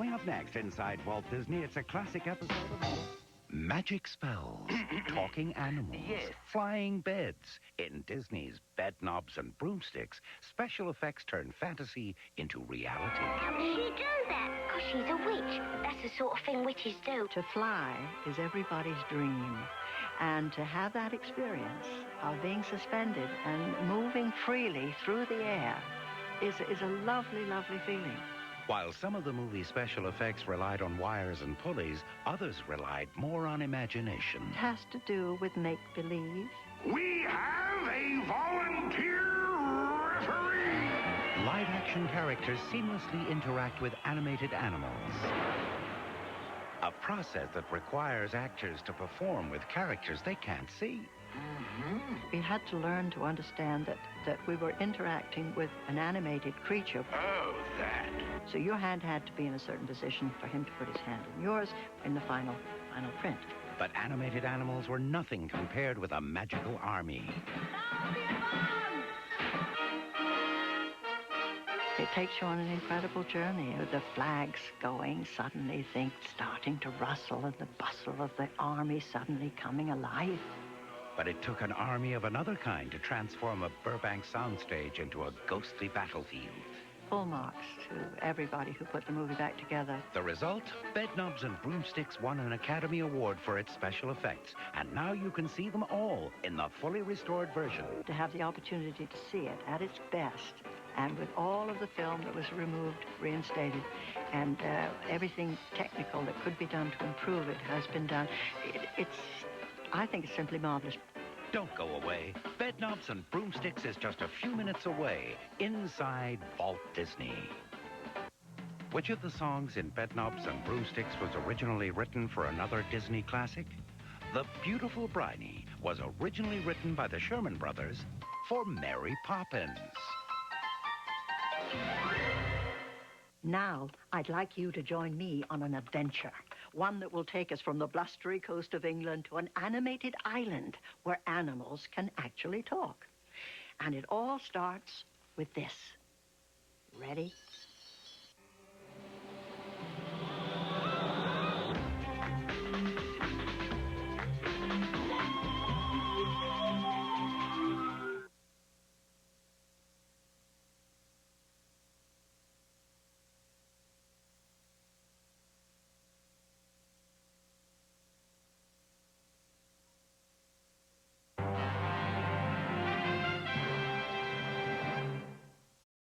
Coming up next inside Walt Disney, it's a classic episode of magic spells, talking animals, Yes. flying beds. In Disney's Bedknobs and Broomsticks, special effects turn fantasy into reality. How does she do that? Because she's a witch. That's the sort of thing witches do. To fly is everybody's dream. And to have that experience of being suspended and moving freely through the air is a lovely, lovely feeling. While some of the movie's special effects relied on wires and pulleys, others relied more on imagination. It has to do with make-believe. We have a volunteer referee. Live-action characters seamlessly interact with animated animals. A process that requires actors to perform with characters they can't see. We had to learn to understand that we were interacting with an animated creature. Oh, that. So your hand had to be in a certain position for him to put his hand in yours in the final print. But animated animals were nothing compared with a magical army. It takes you on an incredible journey. The flags going, suddenly things starting to rustle, and the bustle of the army suddenly coming alive. But it took an army of another kind to transform a Burbank soundstage into a ghostly battlefield. Full marks to everybody who put the movie back together. The result? Bedknobs and Broomsticks won an Academy Award for its special effects. And now you can see them all in the fully restored version. To have the opportunity to see it at its best, and with all of the film that was removed, reinstated, and everything technical that could be done to improve it has been done, I think it's simply marvelous. Don't go away. Bedknobs and Broomsticks is just a few minutes away, inside Walt Disney. Which of the songs in Bedknobs and Broomsticks was originally written for another Disney classic? The Beautiful Bridie was originally written by the Sherman Brothers for Mary Poppins. Now, I'd like you to join me on an adventure. One that will take us from the blustery coast of England to an animated island where animals can actually talk. And it all starts with this. Ready?